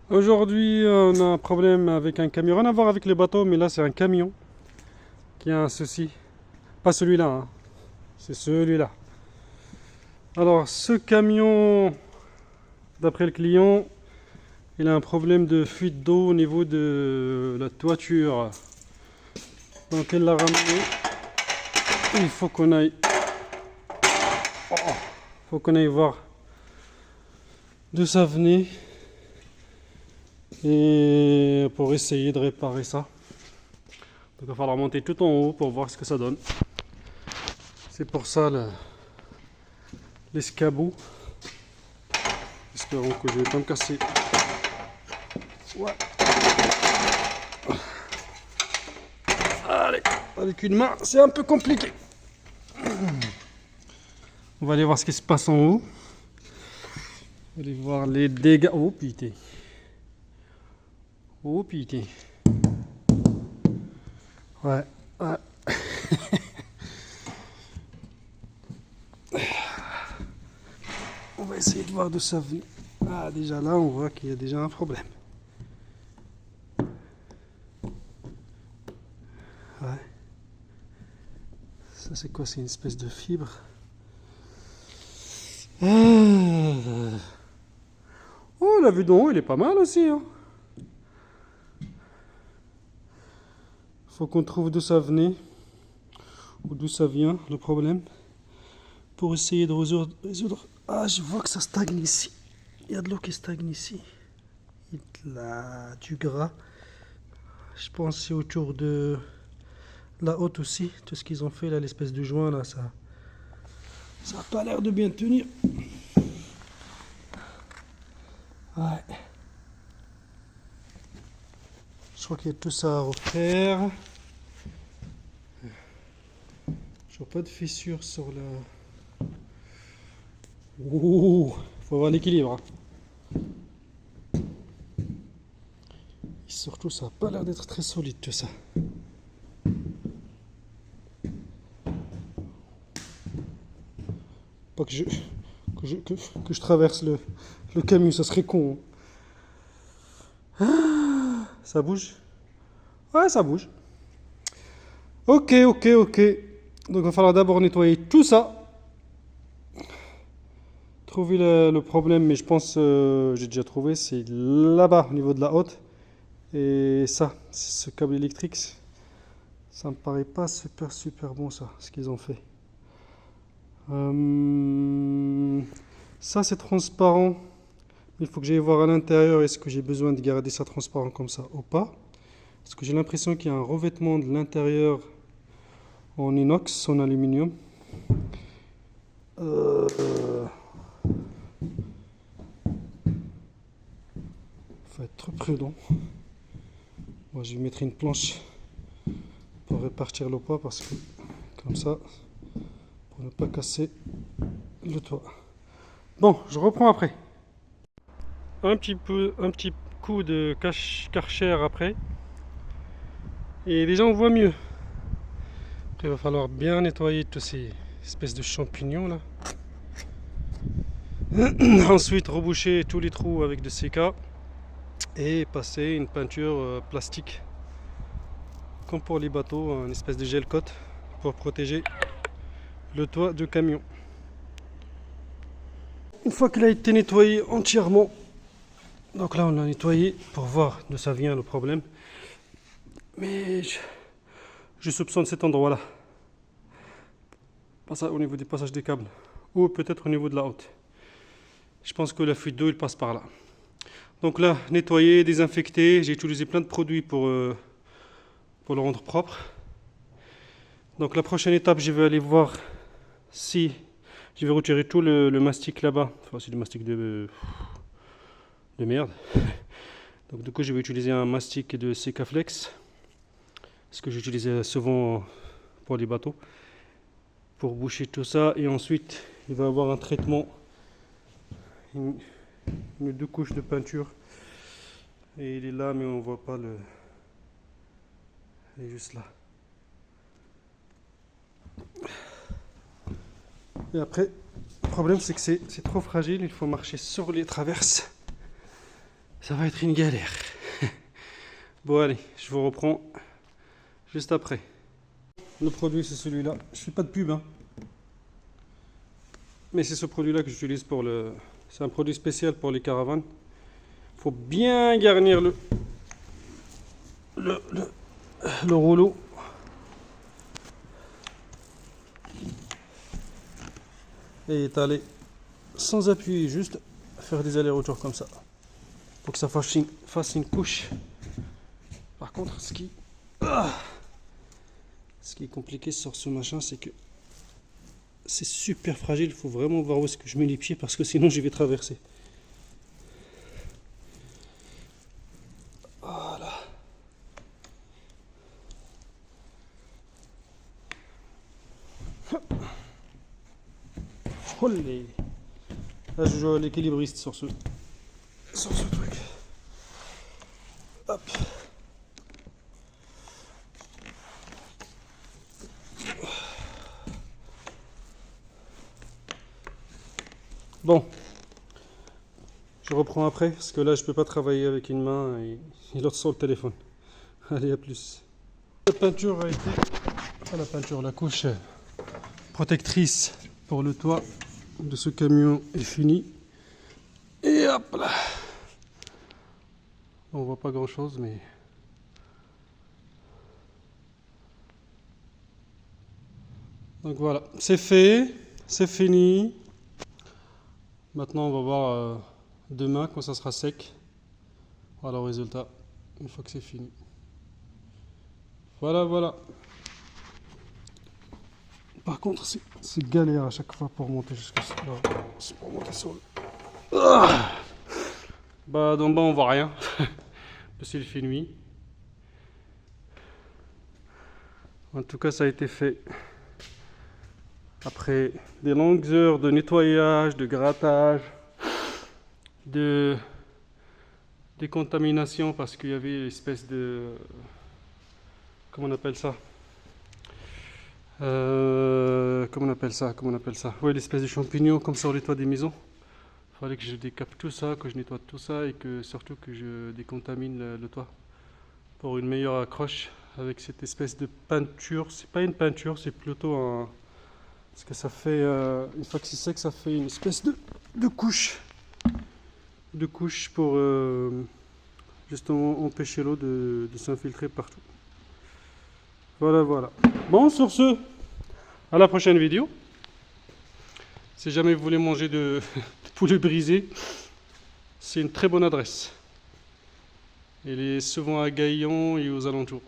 Aujourd'hui, on a un problème avec un camion. Rien à voir avec les bateaux, mais là, c'est un camion qui a un souci. Pas celui-là, hein. C'est celui-là. Alors, ce camion, d'après le client, il a un problème de fuite d'eau au niveau de la toiture. Donc, il l'a ramené. Il faut qu'on aille voir d'où ça venait et pour essayer de réparer ça. Donc, il va falloir monter tout en haut pour voir ce que ça donne. C'est pour ça l'escabeau. Espérons que je vais pas me casser. Ouais. Allez, avec une main, c'est un peu compliqué. On va aller voir ce qui se passe en haut. On va aller voir les dégâts. Oh putain. Oh putain. Ouais. Ouais. On va essayer de voir d'où ça vient. Ah, déjà là, on voit qu'il y a déjà un problème. Ouais. Ça, c'est quoi? C'est une espèce de fibre. Ah. Oh, la vue d'en haut, elle est pas mal aussi, hein. Faut qu'on trouve d'où ça venait, ou d'où ça vient, le problème, pour essayer de résoudre. Ah, je vois que ça stagne ici. Il y a de l'eau qui stagne ici. Il y a du gras. Je pense que c'est autour de la haute aussi. Tout ce qu'ils ont fait là, l'espèce de joint là, ça a pas l'air de bien tenir. Ouais. Je crois qu'il y a tout ça à refaire. Je vois pas de fissure sur la. Ouh, faut avoir l'équilibre, hein. Et surtout, ça a pas l'air d'être très solide tout ça. Pas que je traverse le camion, ça serait con, hein. Ah, ça bouge? Ouais, ça bouge. Ok. Donc il va falloir d'abord nettoyer tout ça. Trouver le problème, mais je pense j'ai déjà trouvé, c'est là-bas au niveau de la haute. Et ça, ce câble électrique, ça me paraît pas super bon ça, ce qu'ils ont fait. Ça c'est transparent. Il faut que j'aille voir à l'intérieur, est-ce que j'ai besoin de garder ça transparent comme ça ou pas. Parce que j'ai l'impression qu'il y a un revêtement de l'intérieur en inox, en aluminium. Faut être trop prudent. Moi je vais mettre une planche pour répartir le poids parce que comme ça, pour ne pas casser le toit. Bon, je reprends après. Un petit coup de Karcher après. Et déjà on voit mieux. Après, il va falloir bien nettoyer tous ces espèces de champignons là. Ensuite reboucher tous les trous avec de CK et passer une peinture plastique comme pour les bateaux, une espèce de gel coat pour protéger le toit du camion. Une fois qu'il a été nettoyé entièrement, donc là on l'a nettoyé pour voir d'où ça vient le problème, mais je soupçonne cet endroit là, au niveau des passages des câbles ou peut-être au niveau de la haute. Je pense que la fuite d'eau il passe par là. Donc là, nettoyer, désinfecter, j'ai utilisé plein de produits pour le rendre propre. Donc la prochaine étape, je vais aller voir si je vais retirer tout le mastic là-bas. Enfin, c'est du mastic de merde. Donc du coup, je vais utiliser un mastic de Sikaflex, ce que j'utilisais souvent pour les bateaux, pour boucher tout ça. Et ensuite, il va y avoir un traitement, une 2 couches de peinture. Et il est là, mais on voit pas le. Il est juste là. Et après, le problème c'est que c'est trop fragile, il faut marcher sur les traverses. Ça va être une galère. Bon allez, je vous reprends juste après. Le produit c'est celui-là. Je fais pas de pub, hein. Mais c'est ce produit-là que j'utilise pour le... C'est un produit spécial pour les caravanes. Faut bien garnir le rouleau. Et étaler sans appuyer, juste faire des allers-retours comme ça. Pour que ça fasse une couche. Par contre, ce qui est compliqué sur ce machin, c'est que c'est super fragile. Il faut vraiment voir où est-ce que je mets les pieds parce que sinon je vais traverser. Voilà. Olé. Là, je joue à l'équilibriste sur ce truc. Hop. Bon, je reprends après parce que là je peux pas travailler avec une main et l'autre sur le téléphone. Allez, à plus. La peinture a été, la couche protectrice pour le toit de ce camion est finie. Et hop là. On voit pas grand chose mais donc voilà, c'est fait, c'est fini. Maintenant on va voir demain quand ça sera sec. Voilà le résultat une fois que c'est fini. Voilà. Par contre c'est galère à chaque fois pour monter jusqu'à ça. C'est pour monter sur le... Bah d'en bas on voit rien. Parce qu'il fait nuit. En tout cas ça a été fait. Après des longues heures de nettoyage, de grattage, de décontamination parce qu'il y avait une espèce de... Comment on appelle ça? Comment on appelle ça? Oui, l'espèce de champignons comme sur les toits des maisons. Il fallait que je décape tout ça, que je nettoie tout ça et que surtout que je décontamine le toit pour une meilleure accroche avec cette espèce de peinture. C'est pas une peinture, c'est plutôt un... Parce que ça fait, une fois que c'est sec, ça fait une espèce de couche. De couche pour justement empêcher l'eau de s'infiltrer partout. Voilà. Bon, sur ce, à la prochaine vidéo. Si jamais vous voulez manger de poulet brisé, c'est une très bonne adresse. Elle est souvent à Gaillon et aux alentours.